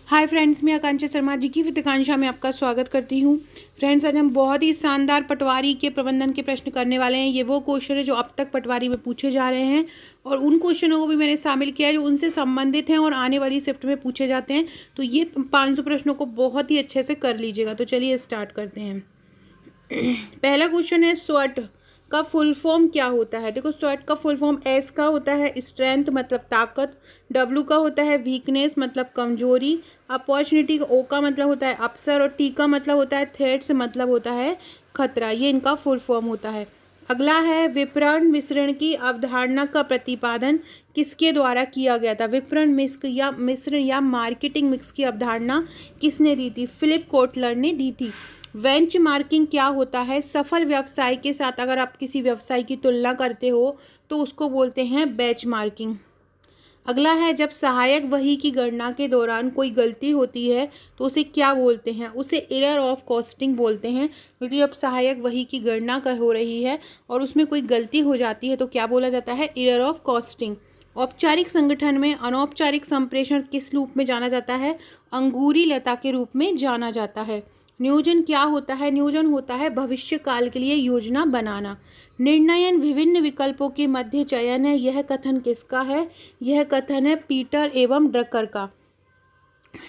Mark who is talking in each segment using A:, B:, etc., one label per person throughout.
A: Hi friends, मैं आकांक्षा शर्मा जी की वित्ताकांक्षा में आपका स्वागत करती हूँ। फ्रेंड्स, आज हम बहुत ही शानदार पटवारी के प्रबंधन के प्रश्न करने वाले हैं। ये वो क्वेश्चन है जो अब तक पटवारी में पूछे जा रहे हैं और उन क्वेश्चनों को भी मैंने शामिल किया है जो उनसे संबंधित हैं और आने वाली शिफ्ट में पूछे जाते हैं। तो ये 500 प्रश्नों को बहुत ही अच्छे से कर लीजिएगा। तो चलिए स्टार्ट करते हैं। पहला क्वेश्चन है, स्वट का फुल फॉर्म क्या होता है। देखो, स्वट का फुल फॉर्म एस का होता है स्ट्रेंथ मतलब ताकत, डब्ल्यू का होता है वीकनेस मतलब कमजोरी, अपॉर्चुनिटी ओ का मतलब होता है अवसर और टी का मतलब होता है थ्रेट्स मतलब होता है खतरा। ये इनका फुल फॉर्म होता है। अगला है, विपणन मिश्रण की अवधारणा का प्रतिपादन किसके द्वारा किया गया था। विपणन मिश्रण या मार्केटिंग मिक्स की अवधारणा किसने दी थी। फिलिप कोटलर ने दी थी। बेंचमार्किंग क्या होता है। सफल व्यवसाय के साथ अगर आप किसी व्यवसाय की तुलना करते हो तो उसको बोलते हैं बेंचमार्किंग। अगला है, जब सहायक वही की गणना के दौरान कोई गलती होती है तो उसे क्या बोलते हैं। उसे एरर ऑफ कॉस्टिंग बोलते हैं। क्योंकि जब सहायक वही की गणना हो रही है और उसमें कोई गलती हो जाती है तो क्या बोला जाता है, एरर ऑफ कॉस्टिंग। औपचारिक संगठन में अनौपचारिक संप्रेषण किस रूप में जाना जाता है, अंगूरी लता के रूप में जाना जाता है। नियोजन क्या होता है। नियोजन होता है भविष्य काल के लिए योजना बनाना। निर्णयन विभिन्न विकल्पों के मध्य चयन है। यह कथन किसका है, यह कथन है पीटर एवं ड्रकर का।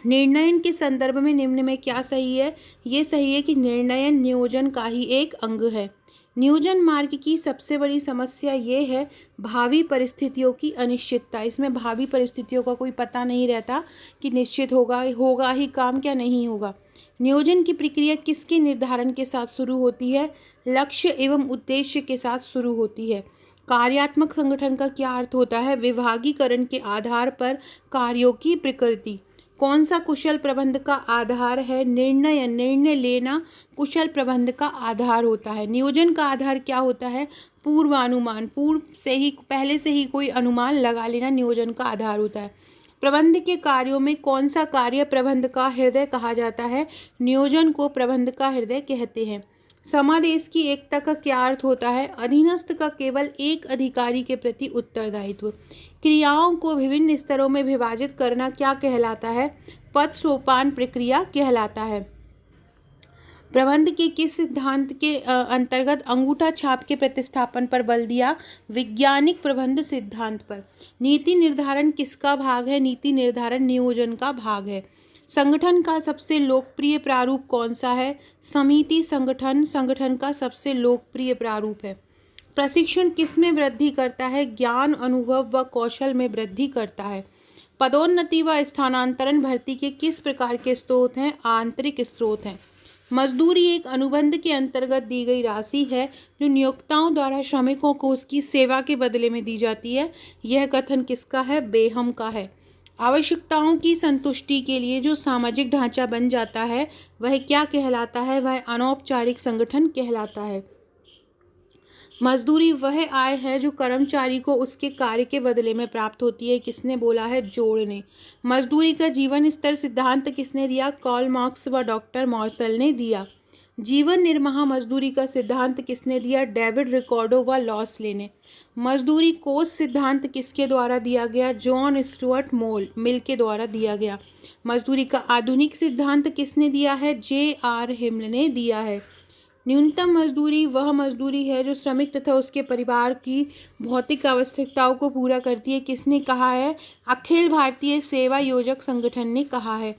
A: निर्णयन के संदर्भ में निम्न में क्या सही है। ये सही है कि निर्णयन नियोजन का ही एक अंग है। नियोजन मार्ग की सबसे बड़ी समस्या ये है भावी परिस्थितियों की अनिश्चितता। इसमें भावी परिस्थितियों का कोई पता नहीं रहता कि निश्चित होगा ही काम क्या नहीं होगा। नियोजन की प्रक्रिया किसके निर्धारण के साथ शुरू होती है, लक्ष्य एवं उद्देश्य के साथ शुरू होती है। कार्यात्मक संगठन का क्या अर्थ होता है, विभागीकरण के आधार पर कार्यों की प्रकृति। कौन सा कुशल प्रबंध का आधार है, निर्णय लेना कुशल प्रबंध का आधार होता है। नियोजन का आधार क्या होता है, पूर्वानुमान, पहले से ही कोई अनुमान लगा लेना नियोजन का आधार होता है। प्रबंध के कार्यों में कौन सा कार्य प्रबंध का हृदय कहा जाता है, नियोजन को प्रबंध का हृदय कहते हैं। समादेश की एकता का क्या अर्थ होता है, अधीनस्थ का केवल एक अधिकारी के प्रति उत्तरदायित्व। क्रियाओं को विभिन्न स्तरों में विभाजित करना क्या कहलाता है, पद सोपान प्रक्रिया कहलाता है। प्रबंध के किस सिद्धांत के अंतर्गत अंगूठा छाप के प्रतिस्थापन पर बल दिया, वैज्ञानिक प्रबंध सिद्धांत पर। नीति निर्धारण किसका भाग है, नीति निर्धारण नियोजन का भाग है। संगठन का सबसे लोकप्रिय प्रारूप कौन सा है, समिति संगठन का सबसे लोकप्रिय प्रारूप है। प्रशिक्षण किस में वृद्धि करता है, ज्ञान अनुभव व कौशल में वृद्धि करता है। पदोन्नति व स्थानांतरण भर्ती के किस प्रकार के स्रोत हैं, आंतरिक स्रोत हैं। मजदूरी एक अनुबंध के अंतर्गत दी गई राशि है जो नियोक्ताओं द्वारा श्रमिकों को उसकी सेवा के बदले में दी जाती है। यह कथन किसका है, बेहम का है। आवश्यकताओं की संतुष्टि के लिए जो सामाजिक ढांचा बन जाता है वह क्या कहलाता है, वह अनौपचारिक संगठन कहलाता है। मजदूरी वह आय है जो कर्मचारी को उसके कार्य के बदले में प्राप्त होती है। किसने बोला है, जोड़ ने। मजदूरी का जीवन स्तर सिद्धांत किसने दिया, कार्ल मार्क्स व डॉक्टर मॉर्सल ने दिया। जीवन निर्वाह मजदूरी का सिद्धांत किसने दिया, डेविड रिकॉर्डो व लॉसले ने। मजदूरी कोष सिद्धांत किसके द्वारा दिया गया, जॉन स्टुअर्ट मिल के द्वारा दिया गया। मजदूरी का आधुनिक सिद्धांत किसने दिया है, J.R. हिम्ल ने दिया है। न्यूनतम मजदूरी वह मजदूरी है जो श्रमिक तथा उसके परिवार की भौतिक आवश्यकताओं को पूरा करती है। किसने कहा है, अखिल भारतीय सेवा योजक संगठन ने कहा है।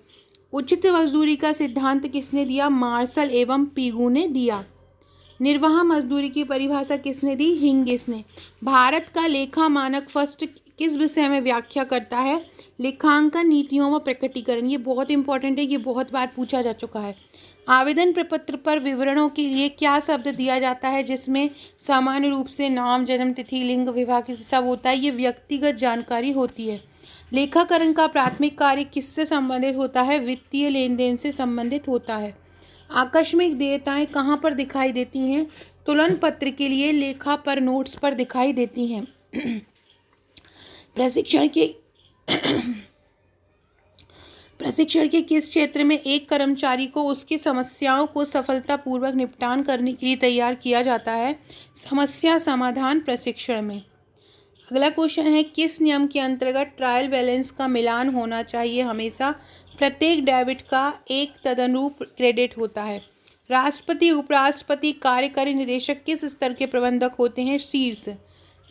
A: उचित मजदूरी का सिद्धांत किसने दिया, मार्शल एवं पीगू ने दिया। निर्वाह मजदूरी की परिभाषा किसने दी, हिंगिस ने। भारत का लेखा मानक फर्स्ट किस विषय में व्याख्या करता है, लेखांकन नीतियों व प्रकटीकरण। ये बहुत इंपॉर्टेंट है, ये बहुत बार पूछा जा चुका है। आवेदन प्रपत्र पर विवरणों के लिए क्या शब्द दिया जाता है, जिसमें सामान्य रूप से नाम, जन्म तिथि, लिंग, विवाह सब होता है। ये व्यक्तिगत जानकारी होती है। लेखाकरण का प्राथमिक कार्य किससे संबंधित होता है, वित्तीय लेन देन से संबंधित होता है। आकस्मिक देयताएं कहाँ पर दिखाई देती हैं, तुलन पत्र के लिए लेखा पर नोट्स पर दिखाई देती हैं। प्रशिक्षण के किस क्षेत्र में एक कर्मचारी को उसकी समस्याओं को सफलतापूर्वक निपटान करने के लिए तैयार किया जाता है, समस्या समाधान प्रशिक्षण में। अगला क्वेश्चन है, किस नियम के अंतर्गत ट्रायल बैलेंस का मिलान होना चाहिए? हमेशा प्रत्येक डेबिट का एक तदनुरूप क्रेडिट होता है। राष्ट्रपति, उपराष्ट्रपति, कार्यकारी निदेशक किस स्तर के प्रबंधक होते हैं? शीर्ष।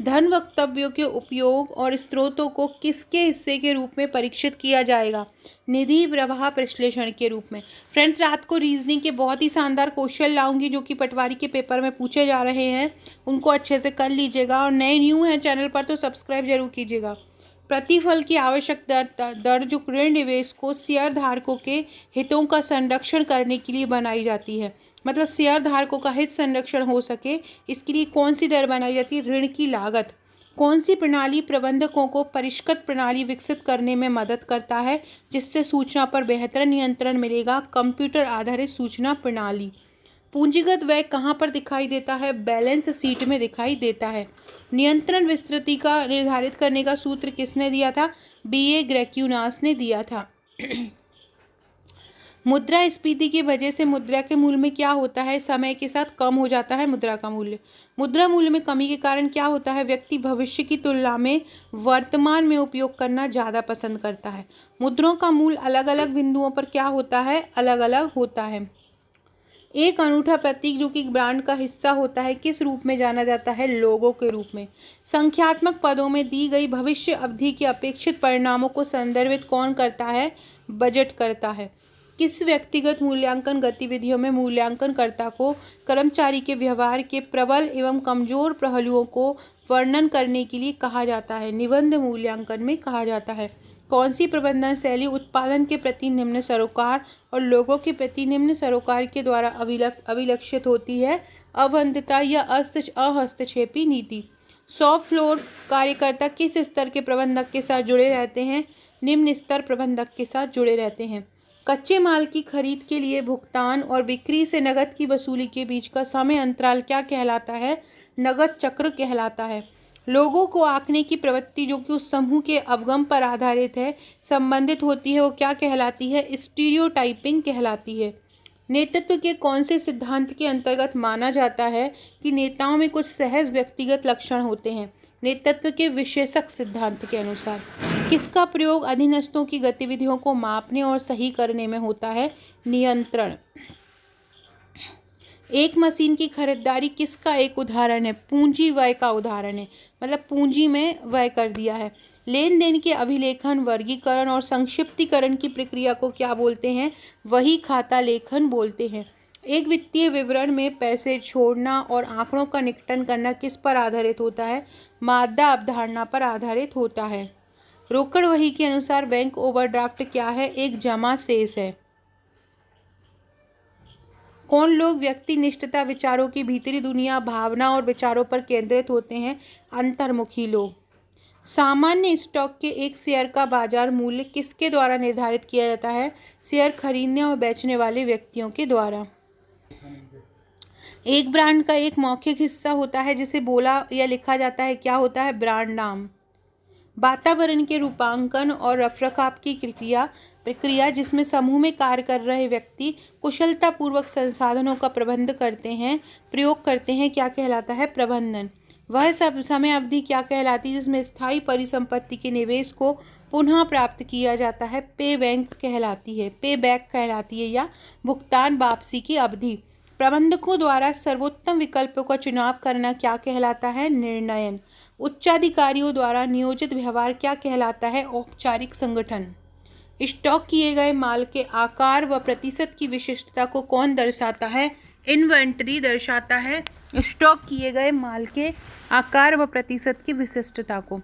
A: धन वक्तव्यों के उपयोग और स्रोतों को किसके हिस्से के रूप में परीक्षित किया जाएगा? निधि प्रवाह विश्लेषण के रूप में। फ्रेंड्स, रात को रीजनिंग के बहुत ही शानदार क्वेश्चन लाऊंगी जो कि पटवारी के पेपर में पूछे जा रहे हैं, उनको अच्छे से कर लीजिएगा। और नए न्यू हैं चैनल पर तो सब्सक्राइब जरूर कीजिएगा। प्रतिफल की आवश्यक दर जो ऋण निवेश को शेयर धारकों के हितों का संरक्षण करने के लिए बनाई जाती है, मतलब शेयर धारकों का हित संरक्षण हो सके, इसके लिए कौन सी दर बनाई जाती है? ऋण की लागत। कौन सी प्रणाली प्रबंधकों को परिष्कृत प्रणाली विकसित करने में मदद करता है जिससे सूचना पर बेहतर नियंत्रण मिलेगा? कंप्यूटर आधारित सूचना प्रणाली। पूंजीगत व्यय कहाँ पर दिखाई देता है? बैलेंस शीट में दिखाई देता है। नियंत्रण विस्तृति का निर्धारित करने का सूत्र किसने दिया था? बीए ग्रेक्यूनास ने दिया था। मुद्रास्फीति की वजह से मुद्रा के मूल्य में क्या होता है? समय के साथ कम हो जाता है मुद्रा का मूल्य। मुद्रा मूल्य में कमी के कारण क्या होता है? व्यक्ति भविष्य की तुलना में वर्तमान में उपयोग करना ज़्यादा पसंद करता है। मुद्राओं का मूल्य अलग अलग बिंदुओं पर क्या होता है? अलग अलग होता है। एक अनूठा प्रतीक जो कि ब्रांड का हिस्सा होता है किस रूप में जाना जाता है? लोगो के रूप में। संख्यात्मक पदों में दी गई भविष्य अवधि के अपेक्षित परिणामों को संदर्भित कौन करता है? बजट करता है। किस व्यक्तिगत मूल्यांकन गतिविधियों में मूल्यांकनकर्ता को कर्मचारी के व्यवहार के प्रबल एवं कमजोर पहलुओं को वर्णन करने के लिए कहा जाता है? निबंध मूल्यांकन में कहा जाता है। कौन सी प्रबंधन शैली उत्पादन के प्रति निम्न सरोकार और लोगों के प्रति निम्न सरोकार के द्वारा अभिलक्षित होती है? अबंधता या अहस्तक्षेपी नीति। शॉप फ्लोर कार्यकर्ता किस स्तर के प्रबंधक के साथ जुड़े रहते हैं? निम्न स्तर प्रबंधक के साथ जुड़े रहते हैं। कच्चे माल की खरीद के लिए भुगतान और बिक्री से नकद की वसूली के बीच का समय अंतराल क्या कहलाता है? नकद चक्र कहलाता है। लोगों को आंकने की प्रवृत्ति जो कि उस समूह के अवगम पर आधारित है, संबंधित होती है, वो क्या कहलाती है? स्टीरियोटाइपिंग कहलाती है। नेतृत्व के कौन से सिद्धांत के अंतर्गत माना जाता है कि नेताओं में कुछ सहज व्यक्तिगत लक्षण होते हैं? नेतृत्व के विशेषक सिद्धांत के अनुसार। किसका प्रयोग अधीनस्थों की गतिविधियों को मापने और सही करने में होता है? नियंत्रण। एक मशीन की खरीदारी किसका एक उदाहरण है? पूंजी व्यय का उदाहरण है, मतलब पूंजी में व्यय कर दिया है। लेन देन के अभिलेखन, वर्गीकरण और संक्षिप्तीकरण की प्रक्रिया को क्या बोलते हैं? वही खाता लेखन बोलते हैं। एक वित्तीय विवरण में पैसे छोड़ना और आंकड़ों का निकटन करना किस पर आधारित होता है? मादा अवधारणा पर आधारित होता है। रोकड़ वही के अनुसार बैंक ओवरड्राफ्ट क्या है? एक जमा शेष है। कौन लोग व्यक्ति निष्ठता, विचारों की भीतरी दुनिया, भावना और विचारों पर केंद्रित होते हैं? अंतर्मुखी लोग। सामान्य स्टॉक के एक शेयर का बाजार मूल्य किसके द्वारा निर्धारित किया जाता है? शेयर खरीदने और बेचने वाले व्यक्तियों के द्वारा। एक ब्रांड का एक मौखिक हिस्सा होता है जिसे बोला या लिखा जाता है, क्या होता है? ब्रांड नाम। वातावरण के रूपांकन और रखरखाव की प्रक्रिया जिसमें समूह में कार्य कर रहे व्यक्ति कुशलतापूर्वक संसाधनों का प्रयोग करते हैं, क्या कहलाता है? प्रबंधन। वह सब समय अवधि क्या कहलाती है जिसमें स्थायी परिसंपत्ति के निवेश को पुनः प्राप्त किया जाता है? पे बैक कहलाती है या भुगतान वापसी की अवधि। प्रबंधकों द्वारा सर्वोत्तम विकल्पों का चुनाव करना क्या कहलाता है? निर्णयन। उच्चाधिकारियों द्वारा नियोजित व्यवहार क्या कहलाता है? औपचारिक संगठन। स्टॉक किए गए माल के आकार व प्रतिशत की विशिष्टता को कौन दर्शाता है? इन्वेंटरी दर्शाता है स्टॉक किए गए माल के आकार व प्रतिशत की विशिष्टता को।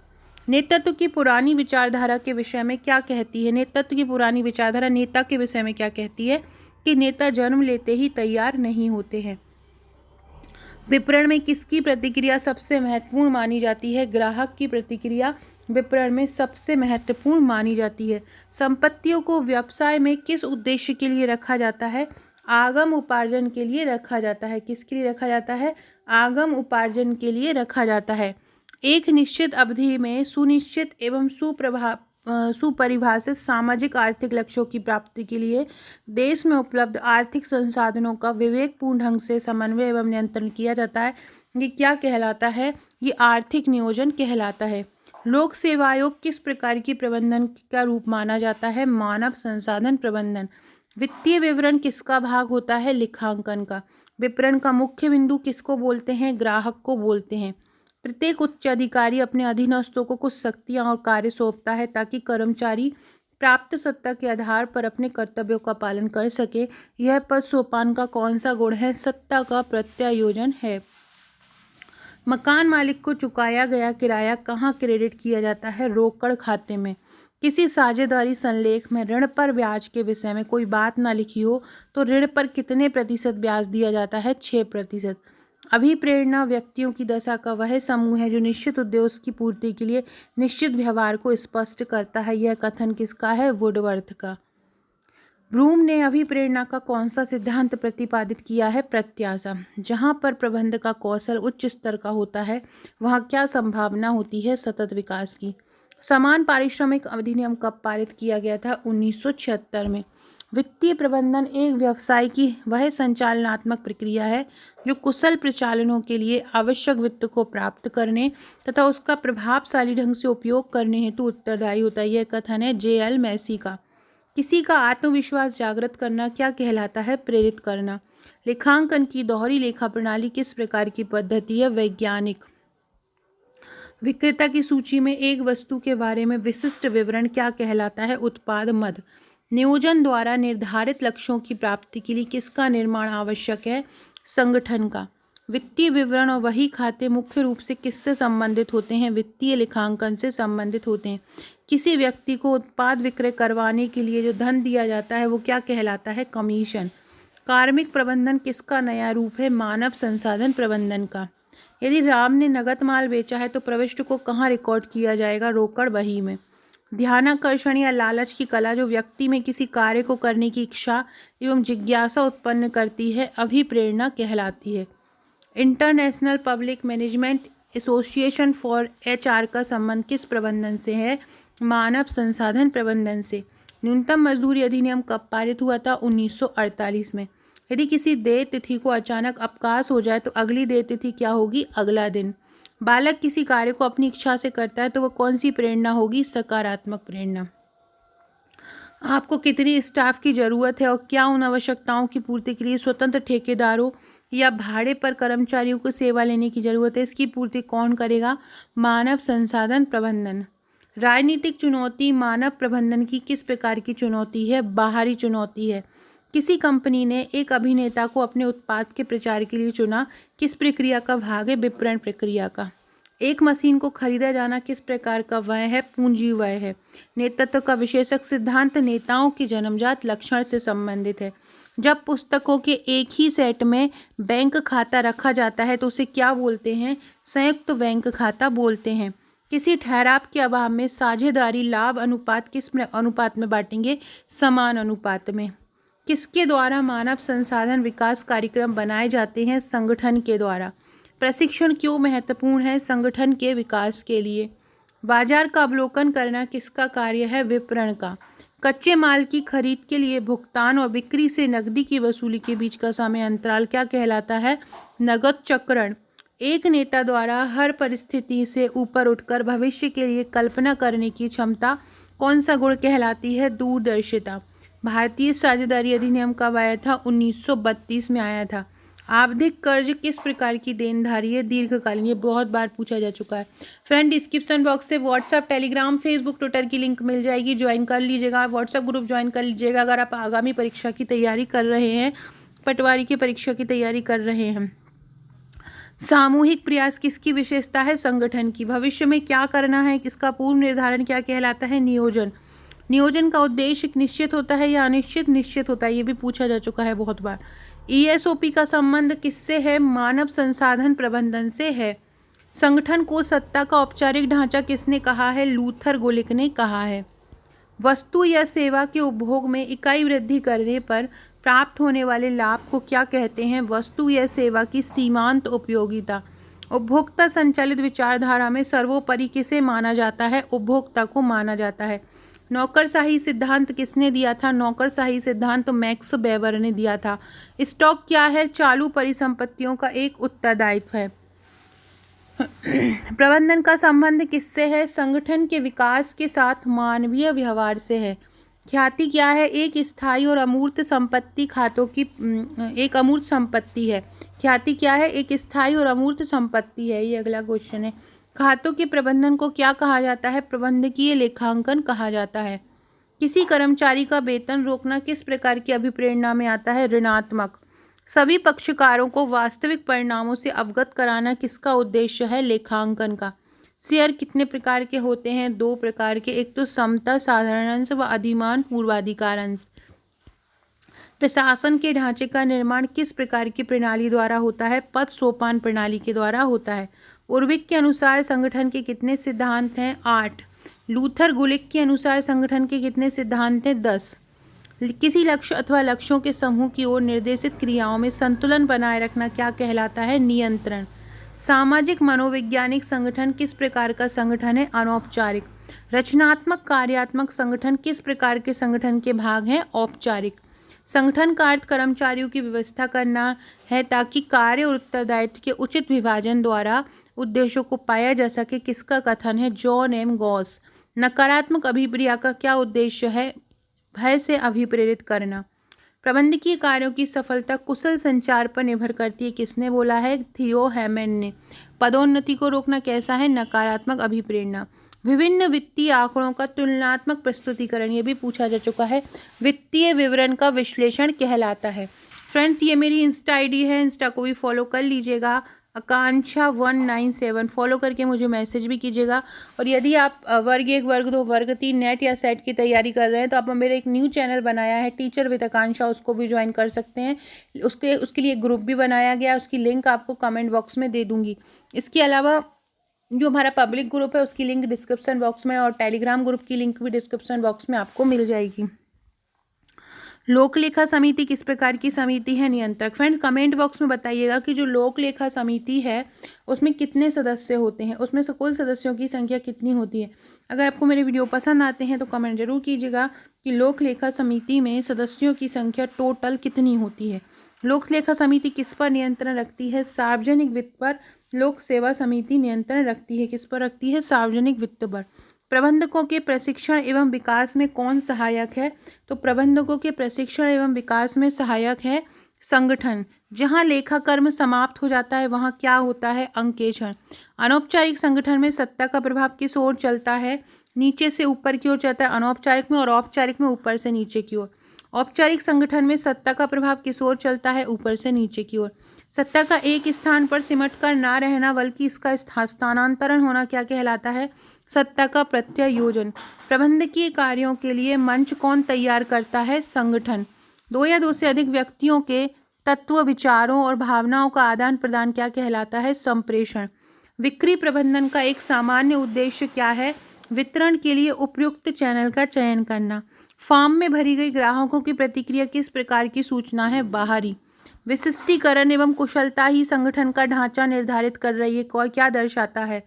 A: नेतृत्व की पुरानी विचारधारा के विषय में क्या कहती है? नेतृत्व की पुरानी विचारधारा नेता के विषय में क्या कहती है? कि नेता जन्म लेते ही तैयार नहीं होते हैं। विपणन में किसकी प्रतिक्रिया सबसे महत्वपूर्ण मानी जाती है? ग्राहक की प्रतिक्रिया विपणन में सबसे महत्वपूर्ण मानी जाती है। संपत्तियों को व्यवसाय में किस उद्देश्य के लिए रखा जाता है? आगम उपार्जन के लिए रखा जाता है। किसके लिए रखा जाता है? आगम उपार्जन के लिए रखा जाता है। एक निश्चित अवधि में सुनिश्चित एवं सुपरिभाषित सामाजिक आर्थिक लक्ष्यों की प्राप्ति के लिए देश में उपलब्ध आर्थिक संसाधनों का विवेकपूर्ण ढंग से समन्वय एवं नियंत्रण किया जाता है। ये क्या कहलाता है? ये आर्थिक नियोजन कहलाता है। लोक सेवा आयोग किस प्रकार की प्रबंधन का रूप माना जाता है? मानव संसाधन प्रबंधन। वित्तीय विवरण किसका भाग होता है? लेखांकन का। विपणन का मुख्य बिंदु किसको बोलते हैं? ग्राहक को बोलते हैं। प्रत्येक उच्च अधिकारी अपने अधीनस्थों को कुछ शक्तियां और कार्य सौंपता है ताकि कर्मचारी प्राप्त सत्ता के आधार पर अपने कर्तव्यों का पालन कर सके। यह पद सोपान का कौन सा गुण है? सत्ता का प्रत्यायोजन है। मकान मालिक को चुकाया गया किराया कहाँ क्रेडिट किया जाता है? रोकड़ खाते में। किसी साझेदारी संलेख में ऋण पर ब्याज के विषय में कोई बात ना लिखी हो तो ऋण पर कितने प्रतिशत ब्याज दिया जाता है? 6%। अभिप्रेरणा व्यक्तियों की दशा का वह समूह है जो निश्चित उद्देश्य की पूर्ति के लिए निश्चित व्यवहार को स्पष्ट करता है। यह कथन किसका है? वुडवर्थ का। ब्रूम ने अभिप्रेरणा का कौन सा सिद्धांत प्रतिपादित किया है? प्रत्याशा। जहाँ पर प्रबंध का कौशल उच्च स्तर का होता है वहाँ क्या संभावना होती है? सतत विकास की। समान पारिश्रमिक अधिनियम कब पारित किया गया था? 1976 में। वित्तीय प्रबंधन एक व्यवसाय की वह संचालनात्मक प्रक्रिया है जो कुशल प्रचालनों के लिए आवश्यक वित्त को प्राप्त करने तथा उसका प्रभावशाली ढंग से उपयोग करने हेतु उत्तरदायी होता है। यह कथन है JL मैसी का। किसी का आत्मविश्वास जागृत करना क्या कहलाता है? प्रेरित करना। लेखांकन की दोहरी लेखा प्रणाली किस प्रकार की पद्धति है? वैज्ञानिक। विक्रेता की सूची में एक वस्तु के बारे में विशिष्ट विवरण क्या कहलाता है? उत्पाद मद। नियोजन द्वारा निर्धारित लक्ष्यों की प्राप्ति के लिए किसका निर्माण आवश्यक है? संगठन का। वित्तीय विवरण और वही खाते मुख्य रूप से किससे संबंधित होते हैं? वित्तीय लेखांकन से संबंधित होते हैं। किसी व्यक्ति को उत्पाद विक्रय करवाने के लिए जो धन दिया जाता है वो क्या कहलाता है? कमीशन। कार्मिक प्रबंधन किसका नया रूप है? मानव संसाधन प्रबंधन का। यदि राम ने नगद माल बेचा है तो प्रविष्ट को कहाँ रिकॉर्ड किया जाएगा? रोकड़ बही में। ध्यानाकर्षण या लालच की कला जो व्यक्ति में किसी कार्य को करने की इच्छा एवं जिज्ञासा उत्पन्न करती है अभिप्रेरणा कहलाती है। International public management association for HR का संबंध किस प्रबंधन से है? मानव संसाधन प्रबंधन से। न्यूनतम मजदूरी अधिनियम कब पारित हुआ था? 1948 में। यदि किसी देय तिथि को अचानक अवकाश हो जाए तो अगली देय तिथि क्या होगी? अगला दिन। बालक किसी कार्य को अपनी इच्छा से करता है तो वह कौन सी प्रेरणा होगी? सकारात्मक प्रेरणा। आपको कितनी स्टाफ की जरूरत है और क्या उन आवश्यकताओं की पूर्ति के लिए स्वतंत्र ठेकेदारों या भाड़े पर कर्मचारियों को सेवा लेने की जरूरत है? इसकी पूर्ति कौन करेगा? मानव संसाधन प्रबंधन। राजनीतिक चुनौती मानव प्रबंधन की किस प्रकार की चुनौती है? बाहरी चुनौती है। किसी कंपनी ने एक अभिनेता को अपने उत्पाद के प्रचार के लिए चुना। किस प्रक्रिया का भाग है? विपणन प्रक्रिया का। एक मशीन को खरीदा जाना किस प्रकार का व्यय है? पूंजी व्यय है। नेतृत्व का विशेषक सिद्धांत नेताओं के जन्मजात लक्षण से संबंधित है। जब पुस्तकों के एक ही सेट में बैंक खाता रखा जाता है तो उसे क्या बोलते हैं? संयुक्त बैंक खाता बोलते हैं। किसी ठहराव के अभाव में साझेदारी लाभ अनुपात किस अनुपात में बांटेंगे? समान अनुपात में। किसके द्वारा मानव संसाधन विकास कार्यक्रम बनाए जाते हैं? संगठन के द्वारा। प्रशिक्षण क्यों महत्वपूर्ण है? संगठन के विकास के लिए। बाजार का अवलोकन करना किसका कार्य है? विपणन का। कच्चे माल की खरीद के लिए भुगतान और बिक्री से नकदी की वसूली के बीच का समय अंतराल क्या कहलाता है? नगद चक्रण। एक नेता द्वारा हर परिस्थिति से ऊपर उठकर भविष्य के लिए कल्पना करने की क्षमता कौन सा गुण कहलाती है? दूरदर्शिता। भारतीय साझेदारी अधिनियम कब आया था? 1932 में आया था। आवधिक कर्ज किस प्रकार की देनदारी है? दीर्घकालीन। ये बहुत बार पूछा जा चुका है। फ्रेंड, डिस्क्रिप्शन बॉक्स से व्हाट्सएप, टेलीग्राम, फेसबुक, ट्विटर की लिंक मिल जाएगी, ज्वाइन कर लीजिएगा। व्हाट्सएप ग्रुप ज्वाइन कर लीजिएगा अगर आप आगामी परीक्षा की तैयारी कर रहे हैं, पटवारी की परीक्षा की तैयारी कर रहे हैं। सामूहिक प्रयास किसकी विशेषता है? संगठन की। भविष्य में क्या करना है, किसका पूर्व निर्धारण क्या कहलाता है? नियोजन। नियोजन का उद्देश्य निश्चित होता है या अनिश्चित? निश्चित होता है। ये भी पूछा जा चुका है बहुत बार। ESOP का संबंध किससे है? मानव संसाधन प्रबंधन से है। संगठन को सत्ता का औपचारिक ढांचा किसने कहा है? लूथर गोलिक ने कहा है। वस्तु या सेवा के उपभोग में इकाई वृद्धि करने पर प्राप्त होने वाले लाभ को क्या कहते हैं? वस्तु या सेवा की सीमांत उपयोगिता। उपभोक्ता संचालित विचारधारा में सर्वोपरि किसे माना जाता है? उपभोक्ता को माना जाता है। नौकरशाही सिद्धांत किसने दिया था? नौकरशाही सिद्धांत मैक्स वेबर ने दिया था। स्टॉक क्या है? चालू परिसंपत्तियों का एक उत्तरदायित्व है। प्रबंधन का संबंध किससे है? संगठन के विकास के साथ मानवीय व्यवहार से है। ख्याति क्या है? एक स्थायी और अमूर्त संपत्ति खातों की एक अमूर्त संपत्ति है। ख्याति क्या है? एक स्थायी और अमूर्त संपत्ति है। ये अगला क्वेश्चन है। खातों के प्रबंधन को क्या कहा जाता है? प्रबंधकीय लेखांकन कहा जाता है। किसी कर्मचारी का वेतन रोकना किस प्रकार की अभिप्रेरणा में आता है? ऋणात्मक। सभी पक्षकारों को वास्तविक परिणामों से अवगत कराना किसका उद्देश्य है? लेखांकन का। शेयर कितने प्रकार के होते हैं? 2 प्रकार के। एक तो समता साधारण अंश व अधिमान पूर्वाधिकार अंश। प्रशासन के ढांचे का निर्माण किस प्रकार की प्रणाली द्वारा होता है? पद सोपान प्रणाली के द्वारा होता है। उर्विक के अनुसार संगठन के कितने सिद्धांत हैं? 8। लूथर गुलिक के अनुसार संगठन के कितने सिद्धांत हैं? 10। किसी लक्ष्य अथवा लक्ष्यों के समूह की ओर निर्देशित क्रियाओं में संतुलन बनाए रखना क्या कहलाता है? नियंत्रण। सामाजिक मनोवैज्ञानिक संगठन किस प्रकार का संगठन है? अनौपचारिक। रचनात्मक कार्यात्मक संगठन किस प्रकार के संगठन के भाग हैं? औपचारिक। संगठन का अर्थ कर्मचारियों की व्यवस्था करना है ताकि कार्य और उत्तरदायित्व के उचित विभाजन द्वारा उद्देश्यों को पाया जा सके। किसका कथन है? John M Goss. नकारात्मक अभिप्रिया का क्या उद्देश्य है? भय से अभिप्रेरित करना। प्रबंधकीय कार्यों की सफलता कुशल संचार पर निर्भर करती है। किसने बोला है? थियो हैमन ने। पदोन्नति को रोकना कैसा है? नकारात्मक अभिप्रेरणा। विभिन्न वित्तीय आंकड़ों का तुलनात्मक प्रस्तुतिकरण, ये भी पूछा जा चुका है, वित्तीय विवरण का विश्लेषण कहलाता है। फ्रेंड्स, ये मेरी इंस्टा आईडी है, इंस्टा को भी फॉलो कर लीजिएगा, आकांक्षा 197 फॉलो करके मुझे मैसेज भी कीजिएगा। और यदि आप वर्ग 1, वर्ग 2, वर्ग 3 नेट या सेट की तैयारी कर रहे हैं तो आप मेरे एक न्यू चैनल बनाया है टीचर विद आकांक्षा, उसको भी ज्वाइन कर सकते हैं। उसके लिए ग्रुप भी बनाया गया, उसकी लिंक आपको कमेंट बॉक्स में दे दूँगी। इसके अलावा जो हमारा पब्लिक ग्रुप है उसकी लिंक डिस्क्रिप्शन बॉक्स में और टेलीग्राम ग्रुप की लिंक भी डिस्क्रिप्शन बॉक्स में आपको मिल जाएगी। लोक लेखा समिति किस प्रकार की समिति है? नियंत्रक। फ्रेंड, कमेंट बॉक्स में बताइएगा कि जो लोक लेखा समिति है उसमें कितने सदस्य होते हैं, उसमें से कुल सदस्यों की संख्या कितनी होती है। अगर आपको मेरे वीडियो पसंद आते हैं तो कमेंट जरूर कीजिएगा कि लोक लेखा समिति में सदस्यों की संख्या टोटल कितनी होती है। लोक लेखा समिति किस पर नियंत्रण रखती है? सार्वजनिक वित्त पर। लोक सेवा समिति नियंत्रण रखती है, किस पर रखती है? सार्वजनिक वित्त पर। प्रबंधकों के प्रशिक्षण एवं विकास में कौन सहायक है? तो प्रबंधकों के प्रशिक्षण एवं विकास में सहायक है संगठन। जहां लेखा कर्म समाप्त हो जाता है वहां क्या होता है? अंकेक्षण। अनौपचारिक संगठन में सत्ता का प्रभाव किस ओर चलता है? नीचे से ऊपर की ओर चलता है अनौपचारिक में, और औपचारिक में ऊपर से नीचे की ओर। औपचारिक संगठन में सत्ता का प्रभाव किस ओर चलता है? ऊपर से नीचे की ओर। सत्ता का एक स्थान पर सिमट कर ना रहना बल्कि इसका स्थानांतरण होना क्या कहलाता है? सत्ता का प्रत्यायोजन। प्रबंधकीय कार्यों के लिए मंच कौन तैयार करता है? संगठन। 2 या 2 से अधिक व्यक्तियों के तत्व, विचारों और भावनाओं का आदान प्रदान क्या कहलाता है? संप्रेषण। बिक्री प्रबंधन का एक सामान्य उद्देश्य क्या है? वितरण के लिए उपयुक्त चैनल का चयन करना। फॉर्म में भरी गई ग्राहकों की प्रतिक्रिया किस प्रकार की सूचना है? बाहरी। विशिष्टीकरण एवं कुशलता ही संगठन का ढांचा निर्धारित कर रही है, क्या दर्शाता है?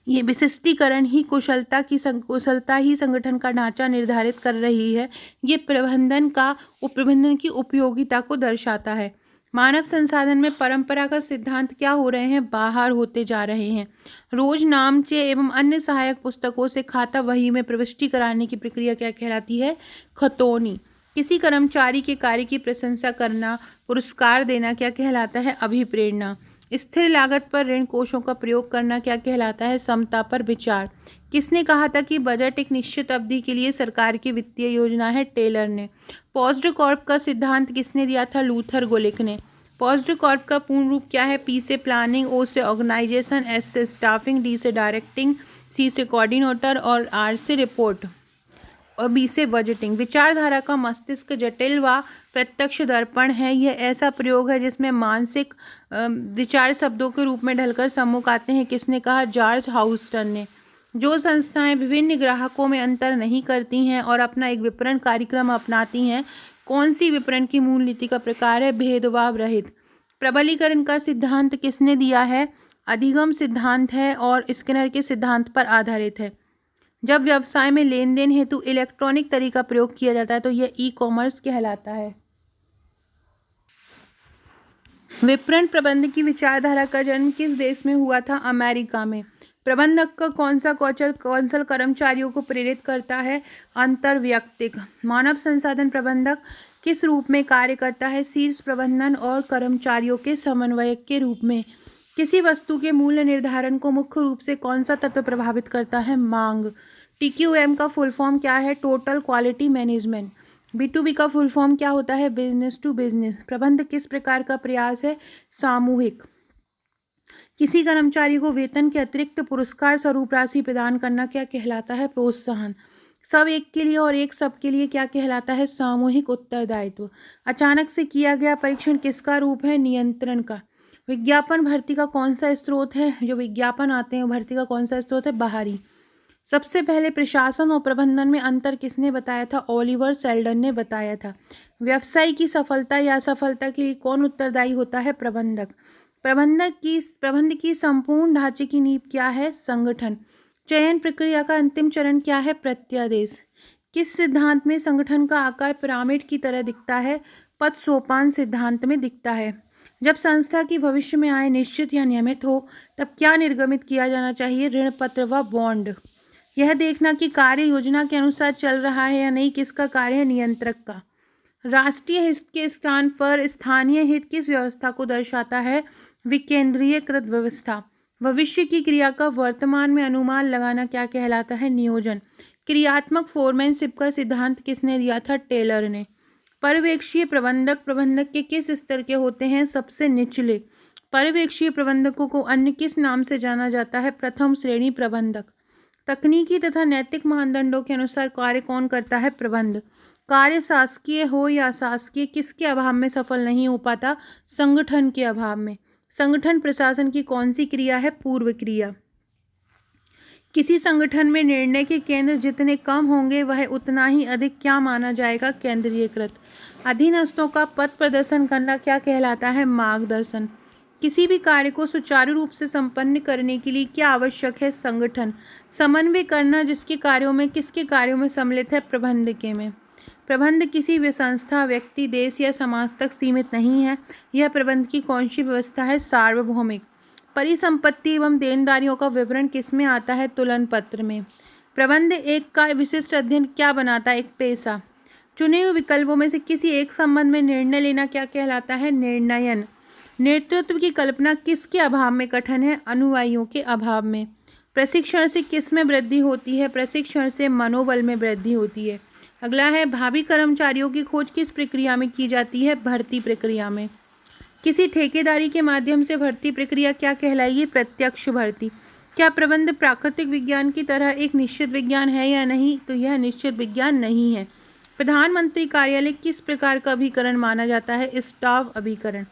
A: ये विशिष्टीकरण ही कुशलता ही संगठन का ढांचा निर्धारित कर रही है। ये प्रबंधन की उपयोगिता को दर्शाता है। मानव संसाधन में परंपरागत सिद्धांत क्या हो रहे हैं? बाहर होते जा रहे हैं। रोज नामचे एवं अन्य सहायक पुस्तकों से खाता वही में प्रविष्टि कराने की प्रक्रिया क्या कहलाती है? खतौनी। किसी कर्मचारी के कार्य की प्रशंसा करना, पुरस्कार देना क्या कहलाता है? अभिप्रेरणा। स्थिर लागत पर ऋण कोषों का प्रयोग करना क्या कहलाता है? समता पर विचार। किसने कहा था कि बजट एक निश्चित अवधि के लिए सरकार की वित्तीय योजना है? टेलर ने। पोस्ट कॉर्प का सिद्धांत किसने दिया था? लूथर गुलिक ने। पोस्ट कॉर्प का पूर्ण रूप क्या है? पी से प्लानिंग, ओ से ऑर्गेनाइजेशन, एस से स्टाफिंग, डी से डायरेक्टिंग, सी से कोऑर्डिनेटर और आर से रिपोर्ट और बी से बजटिंग। विचारधारा का मस्तिष्क जटिल व प्रत्यक्ष दर्पण है। यह ऐसा प्रयोग है जिसमें मानसिक विचार शब्दों के रूप में ढलकर सम्मुख आते हैं। किसने कहा? जॉर्ज हाउस्टन ने। जो संस्थाएं विभिन्न ग्राहकों में अंतर नहीं करती हैं और अपना एक विपणन कार्यक्रम अपनाती हैं, कौन सी विपणन की मूल नीति का प्रकार है? भेदभाव रहित। प्रबलीकरण का सिद्धांत किसने दिया है? अधिगम सिद्धांत है और स्किनर के सिद्धांत पर आधारित है। जब व्यवसाय में लेन देन हेतु इलेक्ट्रॉनिक तरीका प्रयोग किया जाता है तो यह ई कॉमर्स कहलाता है। विपणन प्रबंध की विचारधारा का जन्म किस देश में हुआ था? अमेरिका में। प्रबंधक का कौन सा कौशल कर्मचारियों को प्रेरित करता है? अंतर्वैयक्तिक। मानव संसाधन प्रबंधक किस रूप में कार्य करता है? शीर्ष प्रबंधन और कर्मचारियों के समन्वयक के रूप में। किसी वस्तु के मूल्य निर्धारण को मुख्य रूप से कौन सा तत्व प्रभावित करता है? मांग। TQM का फुल फॉर्म क्या है? Total quality management. B2B का फुल फॉर्म क्या होता है? Business to business. प्रबंध किस प्रकार का प्रयास है? सामूहिक। किसी कर्मचारी को वेतन के अतिरिक्त पुरस्कार स्वरूप राशि प्रदान करना क्या कहलाता है? प्रोत्साहन। सब एक के लिए और एक सब के लिए क्या कहलाता है? सामूहिक उत्तरदायित्व। अचानक से किया गया परीक्षण किसका रूप है? नियंत्रण का। विज्ञापन भर्ती का कौन सा स्रोत है? जो विज्ञापन आते हैं भर्ती का कौन सा स्रोत है? बाहरी। सबसे पहले प्रशासन और प्रबंधन में अंतर किसने बताया था? ओलिवर सेल्डन ने बताया था। व्यवसाय की सफलता या असफलता के लिए कौन उत्तरदायी होता है? प्रबंधक। प्रबंध की संपूर्ण ढांचे की नींव क्या है? संगठन। चयन प्रक्रिया का अंतिम चरण क्या है? प्रत्यादेश। किस सिद्धांत में संगठन का आकार पिरामिड की तरह दिखता है? पद सोपान सिद्धांत में दिखता है। जब संस्था की भविष्य में आय निश्चित या नियमित हो तब क्या निर्गमित किया जाना चाहिए? ऋण पत्र व बॉन्ड। यह देखना कि कार्य योजना के अनुसार चल रहा है या नहीं किसका कार्य है? नियंत्रक का। राष्ट्रीय हित के स्थान पर स्थानीय हित किस व्यवस्था को दर्शाता है? विकेंद्रीयकृत व्यवस्था। भविष्य की क्रिया का वर्तमान में अनुमान लगाना क्या कहलाता है? नियोजन। क्रियात्मक फोरमैनशिप का सिद्धांत किसने दिया था? टेलर ने। पर्यवेक्षीय प्रबंधक प्रबंधक के किस स्तर के होते हैं? सबसे निचले। पर्यवेक्षीय प्रबंधकों को अन्य किस नाम से जाना जाता है? प्रथम श्रेणी प्रबंधक। तकनीकी तथा नैतिक मानदंडों के अनुसार कार्य कौन करता है? प्रबंध। कार्य शासकीय हो या अशासकीय किसके अभाव में सफल नहीं हो पाता? संगठन के अभाव में। संगठन प्रशासन की कौन सी क्रिया है? पूर्व क्रिया। किसी संगठन में निर्णय के केंद्र जितने कम होंगे वह उतना ही अधिक क्या माना जाएगा? केंद्रीयकृत। अधीनस्थों का पथ प्रदर्शन करना क्या कहलाता है? मार्गदर्शन। किसी भी कार्य को सुचारू रूप से संपन्न करने के लिए क्या आवश्यक है? संगठन। समन्वय करना जिसके कार्यों में किसके कार्यों में सम्मिलित है? प्रबंध के में। प्रबंध किसी भी संस्था, व्यक्ति, देश या समाज तक सीमित नहीं है। यह प्रबंध की कौन सी व्यवस्था है? सार्वभौमिक। परिसंपत्ति एवं देनदारियों का विवरण किसमें आता है? तुलन पत्र में। प्रबंध एक का विशिष्ट अध्ययन क्या बनाता है? एक पेशा। चुने हुए विकल्पों में से किसी एक संबंध में निर्णय लेना क्या कहलाता है? निर्णयन। नेतृत्व की कल्पना किसके अभाव में कठिन है? अनुयायियों के अभाव में। प्रशिक्षण से किस में वृद्धि होती है? प्रशिक्षण से मनोबल में वृद्धि होती है। अगला है भावी कर्मचारियों की खोज किस प्रक्रिया में की जाती है? भर्ती प्रक्रिया में। किसी ठेकेदारी के माध्यम से भर्ती प्रक्रिया क्या कहलाएगी? प्रत्यक्ष भर्ती। क्या प्रबंध प्राकृतिक विज्ञान की तरह एक निश्चित विज्ञान है या नहीं? तो यह निश्चित विज्ञान नहीं है। प्रधानमंत्री कार्यालय किस प्रकार का अभिकरण माना जाता है? स्टाफ अभिकरण।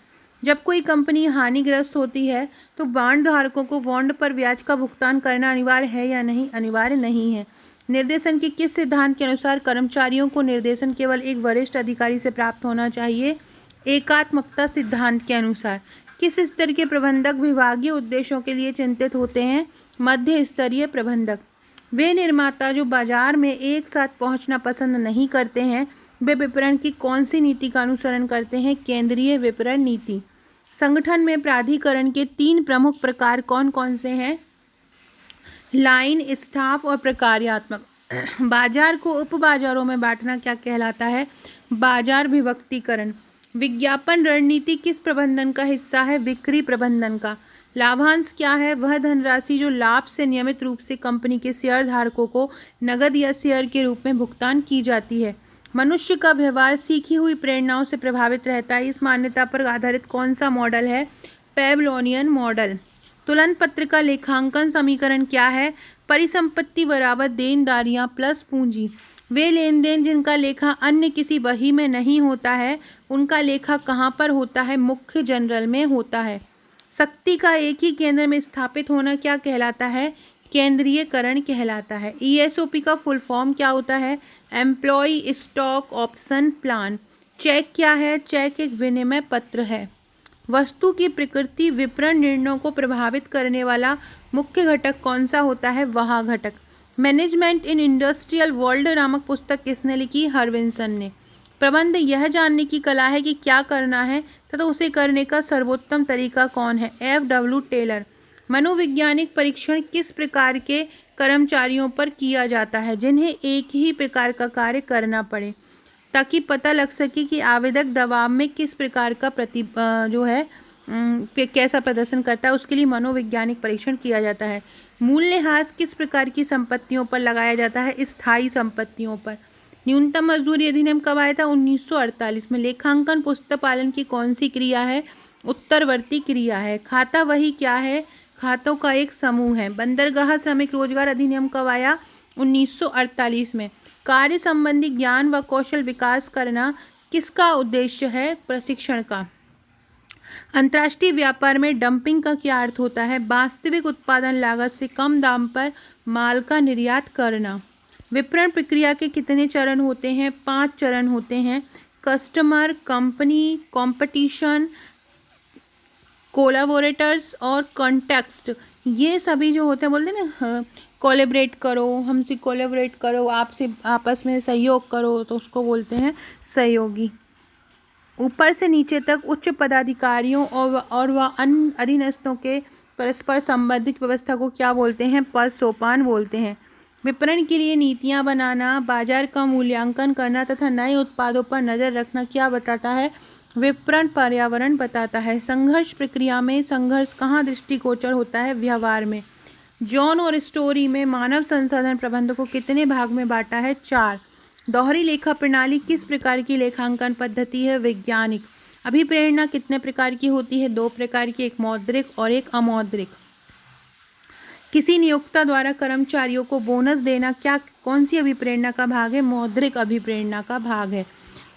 A: जब कोई कंपनी हानिग्रस्त होती है तो बॉन्ड धारकों को बॉन्ड पर ब्याज का भुगतान करना अनिवार्य है या नहीं? अनिवार्य नहीं है। निर्देशन के किस सिद्धांत के अनुसार कर्मचारियों को निर्देशन केवल एक वरिष्ठ अधिकारी से प्राप्त होना चाहिए? एकात्मकता सिद्धांत के अनुसार। किस स्तर के प्रबंधक विभागीय उद्देश्यों के लिए चिंतित होते हैं? मध्य स्तरीय प्रबंधक। वे निर्माता जो बाजार में एक साथ पहुंचना पसंद नहीं करते हैं वे विपणन की कौन सी नीति का अनुसरण करते हैं? केंद्रीय विपणन नीति। संगठन में प्राधिकरण के 3 प्रमुख प्रकार कौन कौन से हैं? लाइन, स्टाफ और प्रकार्यात्मक। बाजार को उप बाजारों में बांटना क्या कहलाता है? बाजार विभक्तीकरण। विज्ञापन रणनीति किस प्रबंधन का हिस्सा है? बिक्री प्रबंधन का। लाभांश क्या है? वह धनराशि जो लाभ से नियमित रूप से कंपनी के शेयर धारकों को नगद या शेयर के रूप में भुगतान की जाती है। मनुष्य का व्यवहार सीखी हुई प्रेरणाओं से प्रभावित रहता है। इस मान्यता पर आधारित कौन सा मॉडल है? पेवलोनियन मॉडल। तुलन पत्र का लेखांकन समीकरण क्या है? परिसंपत्ति बराबर देनदारियां प्लस पूंजी। वे लेन देन जिनका लेखा अन्य किसी बही में नहीं होता है उनका लेखा कहाँ पर होता है? मुख्य जनरल में होता है। शक्ति का एक ही केंद्र में स्थापित होना क्या कहलाता है? केंद्रीयकरण कहलाता है। ESOP का फुल फॉर्म क्या होता है? Employ stock option plan. Cheque क्या है? चेक एक विनिमय पत्र है। वस्तु की प्रकृति विपणन निर्णयों को प्रभावित करने वाला मुख्य घटक कौन सा होता है? वह घटक। मैनेजमेंट इन इंडस्ट्रियल वर्ल्ड नामक पुस्तक किसने लिखी? हरविंसन ने। प्रबंध यह जानने की कला है कि क्या करना है तथा उसे करने का सर्वोत्तम तरीका कौन है। F.W. टेलर। मनोवैज्ञानिक परीक्षण किस प्रकार के कर्मचारियों पर किया जाता है जिन्हें एक ही प्रकार का कार्य करना पड़े, ताकि पता लग सके कि आवेदक दबाव में किस प्रकार का कैसा प्रदर्शन करता है। उसके लिए मनोवैज्ञानिक परीक्षण किया जाता है। मूल्यह्रास किस प्रकार की संपत्तियों पर लगाया जाता है? स्थायी संपत्तियों पर। न्यूनतम मजदूरी अधिनियम कब आया था? 1948 में। लेखांकन पुस्तक पालन की कौन सी क्रिया है? उत्तरवर्ती क्रिया है। खाता वही क्या है? खातों का एक समूह है। बंदरगाह श्रमिक रोजगार अधिनियम कब आया? 1948 में। कार्य संबंधी ज्ञान व कौशल विकास करना किसका उद्देश्य है? प्रशिक्षण का। अंतर्राष्ट्रीय व्यापार में डंपिंग का क्या अर्थ होता है? वास्तविक उत्पादन लागत से कम दाम पर माल का निर्यात करना। विपणन प्रक्रिया के कितने चरण होते हैं? 5 चरण होते हैं। कस्टमर, कंपनी, कंपटीशन, कोलैबोरेटर्स और कॉन्टेक्स्ट। ये सभी जो होते हैं, बोलते हैं ना, कोलैबोरेट करो, हमसे कोलैबोरेट करो, आपसे आपस में सहयोग करो, तो उसको बोलते हैं सहयोगी। ऊपर से नीचे तक उच्च पदाधिकारियों और व अन्य अधीनस्थों के परस्पर संबंधित व्यवस्था को क्या बोलते हैं? पद सोपान बोलते हैं। विपणन के लिए नीतियां बनाना, बाजार का मूल्यांकन करना तथा नए उत्पादों पर नजर रखना क्या बताता है? विपणन पर्यावरण बताता है। संघर्ष प्रक्रिया में संघर्ष कहाँ दृष्टिगोचर होता है? व्यवहार में। जॉन और स्टोरी में मानव संसाधन प्रबंध को कितने भाग में बांटा है? 4। दोहरी लेखा प्रणाली किस प्रकार की लेखांकन पद्धति है? वैज्ञानिक। अभिप्रेरणा कितने प्रकार की होती है? 2 प्रकार की, एक मौद्रिक और एक अमौद्रिक। किसी नियोक्ता द्वारा कर्मचारियों को बोनस देना कौन सी अभिप्रेरणा का भाग है? मौद्रिक अभिप्रेरणा का भाग है।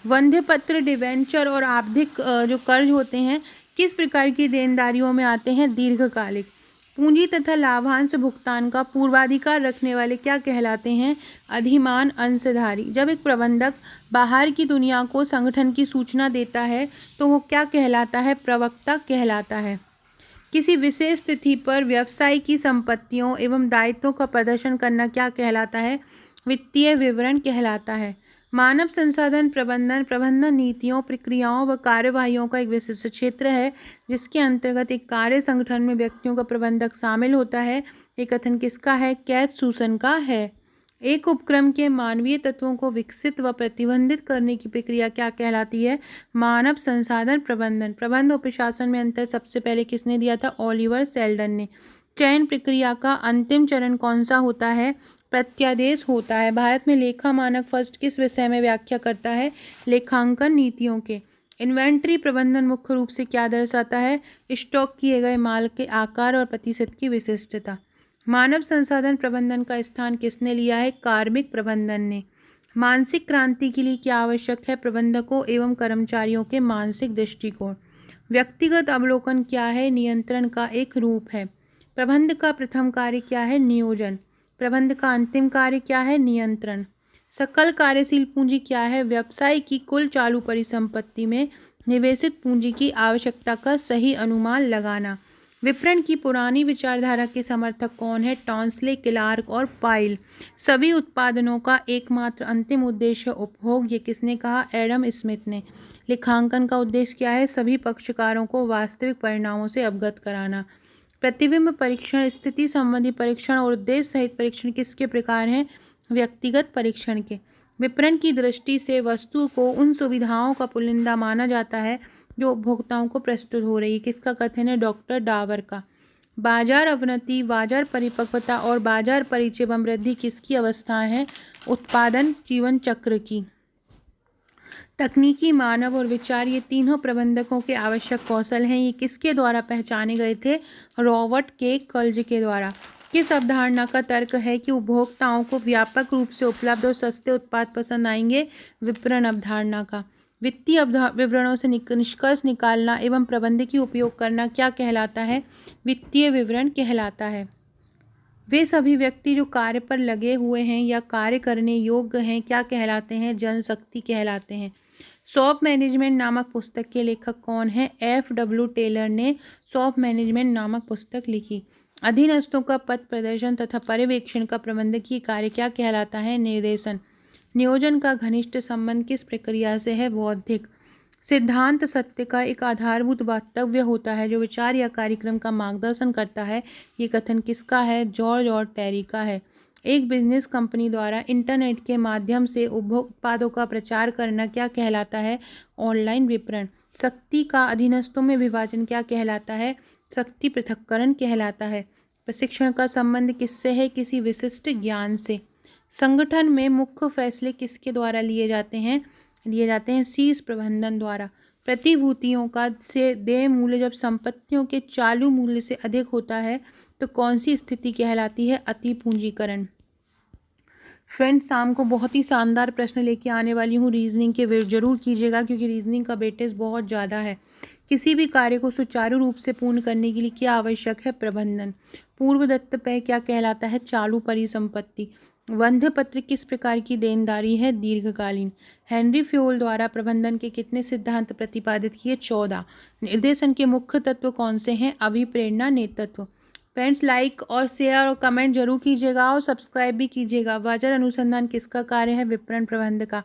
A: वंध्य पत्र, डिवेंचर और आवधिक जो कर्ज होते हैं किस प्रकार की देनदारियों में आते हैं? दीर्घकालिक। पूंजी तथा लाभांश भुगतान का पूर्वाधिकार रखने वाले क्या कहलाते हैं? अधिमान अंशधारी। जब एक प्रबंधक बाहर की दुनिया को संगठन की सूचना देता है तो वो क्या कहलाता है? प्रवक्ता कहलाता है। किसी विशेष तिथि पर व्यवसाय की संपत्तियों एवं दायित्वों का प्रदर्शन करना क्या कहलाता है? वित्तीय विवरण कहलाता है। मानव संसाधन प्रबंधन नीतियों, प्रक्रियाओं व कार्यवाहियों का एक विशिष्ट क्षेत्र है जिसके अंतर्गत एक कार्य संगठन में व्यक्तियों का प्रबंधक शामिल होता है। ये कथन किसका है? कैथ सूसन का है। एक उपक्रम के मानवीय तत्वों को विकसित व प्रतिबंधित करने की प्रक्रिया क्या कहलाती है? मानव संसाधन प्रबंधन। प्रबंध और प्रशासन में अंतर सबसे पहले किसने दिया था? ओलिवर सेल्डन ने। चयन प्रक्रिया का अंतिम चरण कौन सा होता है? प्रत्यादेश होता है। भारत में लेखा मानक फर्स्ट किस विषय में व्याख्या करता है? लेखांकन नीतियों के। इन्वेंट्री प्रबंधन मुख्य रूप से क्या दर्शाता है? स्टॉक किए गए माल के आकार और प्रतिशत की विशिष्टता। मानव संसाधन प्रबंधन का स्थान किसने लिया है? कार्मिक प्रबंधन ने। मानसिक क्रांति के लिए क्या आवश्यक है? प्रबंधकों एवं कर्मचारियों के मानसिक दृष्टिकोण। व्यक्तिगत अवलोकन क्या है? नियंत्रण का एक रूप है। प्रबंध का प्रथम कार्य क्या है? नियोजन। प्रबंध का अंतिम कार्य क्या है? नियंत्रण। सकल कार्यशील पूंजी क्या है? व्यवसाय की कुल चालू परिसंपत्ति में निवेशित पूंजी की आवश्यकता का सही अनुमान लगाना। विपणन की पुरानी विचारधारा के समर्थक कौन है? टॉन्सले, क्लार्क और पाइल। सभी उत्पादनों का एकमात्र अंतिम उद्देश्य उपभोग, ये किसने कहा? एडम स्मिथ ने। लेखांकन का उद्देश्य क्या है? सभी पक्षकारों को वास्तविक परिणामों से अवगत कराना। प्रतिबिंब परीक्षण, स्थिति संबंधी परीक्षण और उद्देश्य सहित परीक्षण किसके प्रकार हैं? व्यक्तिगत परीक्षण के। विपणन की दृष्टि से वस्तु को उन सुविधाओं का पुलिंदा माना जाता है जो उपभोक्ताओं को प्रस्तुत हो रही है। किसका कथन है? डॉक्टर डावर का। बाजार अवनति, बाजार परिपक्वता और बाजार परिचय एवं वृद्धि किसकी अवस्था है? उत्पादन जीवन चक्र की। तकनीकी, मानव और विचार, ये तीनों प्रबंधकों के आवश्यक कौशल हैं। ये किसके द्वारा पहचाने गए थे? रॉबर्ट के कल्ज के द्वारा। किस अवधारणा का तर्क है कि उपभोक्ताओं को व्यापक रूप से उपलब्ध और सस्ते उत्पाद पसंद आएंगे? विपणन अवधारणा का। वित्तीय विवरणों से निष्कर्ष निकालना एवं प्रबंधकीय उपयोग करना क्या कहलाता है? वित्तीय विवरण कहलाता है। वे सभी व्यक्ति जो कार्य पर लगे हुए हैं या कार्य करने योग्य हैं क्या कहलाते हैं? जनशक्ति कहलाते हैं। सॉफ्ट मैनेजमेंट नामक पुस्तक के लेखक कौन है? F.W. टेलर ने सॉफ्ट मैनेजमेंट नामक पुस्तक लिखी। अधीनस्थों का पथ प्रदर्शन तथा पर्यवेक्षण का प्रबंधकीय कार्य क्या कहलाता है? निर्देशन। नियोजन का घनिष्ठ संबंध किस प्रक्रिया से है? बौद्धिक। सिद्धांत सत्य का एक आधारभूत वक्तव्य होता है जो विचार या कार्यक्रम का मार्गदर्शन करता है। ये कथन किसका है? जॉर्ज और टेरी का है। एक बिजनेस कंपनी द्वारा इंटरनेट के माध्यम से उत्पादों का प्रचार करना क्या कहलाता है? ऑनलाइन विपणन। शक्ति का अधीनस्थों में विभाजन क्या कहलाता है? शक्ति पृथक्करण कहलाता है। प्रशिक्षण का संबंध किससे है? किसी विशिष्ट ज्ञान से। संगठन में मुख्य फैसले किसके द्वारा लिए जाते हैं? शीर्ष प्रबंधन द्वारा। प्रतिभूतियों का से देय मूल्य जब संपत्तियों के चालू मूल्य से अधिक होता है तो कौन सी स्थिति कहलाती है? अति पूंजीकरण। फ्रेंड्स, शाम को बहुत ही शानदार प्रश्न लेके आने वाली हूँ। रीजनिंग के वेट जरूर कीजिएगा क्योंकि रीजनिंग का वेटेज बहुत ज़्यादा है। किसी भी कार्य को सुचारू रूप से पूर्ण करने के लिए क्या आवश्यक है? प्रबंधन। पूर्वदत्त व्यय क्या कहलाता है? चालू परिसंपत्ति। बंध पत्र किस प्रकार की देनदारी है? दीर्घकालीन। हेनरी फ्योल द्वारा प्रबंधन के कितने सिद्धांत प्रतिपादित किए? 14। निर्देशन के मुख्य तत्व कौन से हैं? अभिप्रेरणा, नेतृत्व। फ्रेंड्स, लाइक और शेयर और कमेंट जरूर कीजिएगा और सब्सक्राइब भी कीजिएगा। बाजार अनुसंधान किसका कार्य है? विपणन प्रबंध का।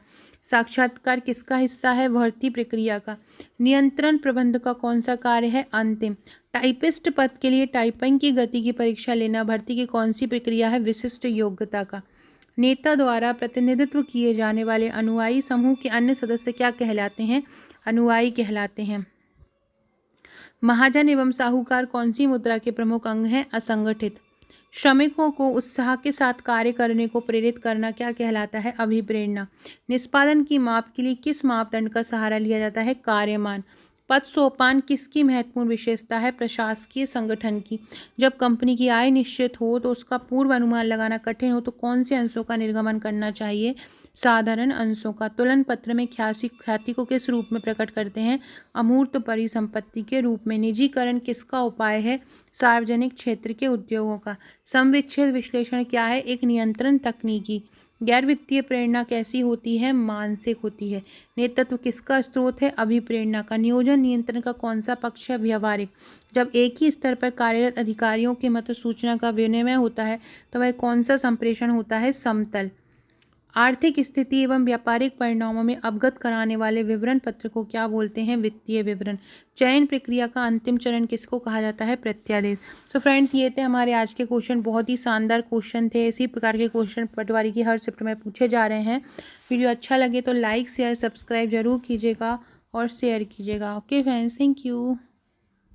A: साक्षात्कार किसका हिस्सा है? भर्ती प्रक्रिया का। नियंत्रण प्रबंध का कौन सा कार्य है? अंतिम। टाइपिस्ट पद के लिए टाइपिंग की गति की परीक्षा लेना भर्ती की कौन सी प्रक्रिया है? विशिष्ट योग्यता का। नेता द्वारा प्रतिनिधित्व किए जाने वाले अनुयायी समूह के अन्य सदस्य क्या कहलाते हैं? अनुयायी कहलाते हैं। महाजन एवं साहूकार कौन सी मुद्रा के प्रमुख अंग हैं? असंगठित। श्रमिकों को उत्साह के साथ कार्य करने को प्रेरित करना क्या कहलाता है? अभिप्रेरणा। निष्पादन की माप के लिए किस मापदंड का सहारा लिया जाता है? कार्यमान। पद सोपान किसकी महत्वपूर्ण विशेषता है? प्रशासकीय संगठन की। जब कंपनी की आय निश्चित हो तो उसका पूर्व अनुमान लगाना कठिन हो तो कौन से अंशों का निर्गमन करना चाहिए? साधारण अंशों का। तुलन पत्र में ख्याति को किस रूप में प्रकट करते हैं? अमूर्त परिसंपत्ति के रूप में। निजीकरण किसका उपाय है? सार्वजनिक क्षेत्र के उद्योगों का। समविच्छेद विश्लेषण क्या है? एक नियंत्रण तकनीकी। गैर वित्तीय प्रेरणा कैसी होती है? मानसिक होती है। नेतृत्व किसका स्रोत है? अभिप्रेरणा का। नियोजन नियंत्रण का कौन सा पक्ष है? व्यवहारिक। जब एक ही स्तर पर कार्यरत अधिकारियों के मध्य सूचना का विनिमय होता है तो वह कौन सा संप्रेषण होता है? समतल। आर्थिक स्थिति एवं व्यापारिक परिणामों में अवगत कराने वाले विवरण पत्र को क्या बोलते हैं? वित्तीय विवरण। चयन प्रक्रिया का अंतिम चरण किसको कहा जाता है? प्रत्यादेश। तो फ्रेंड्स, ये थे हमारे आज के क्वेश्चन। बहुत ही शानदार क्वेश्चन थे। इसी प्रकार के क्वेश्चन पटवारी की हर शिफ्ट में पूछे जा रहे हैं। वीडियो अच्छा लगे तो लाइक शेयर सब्सक्राइब जरूर कीजिएगा और शेयर कीजिएगा। Okay friends, thank you.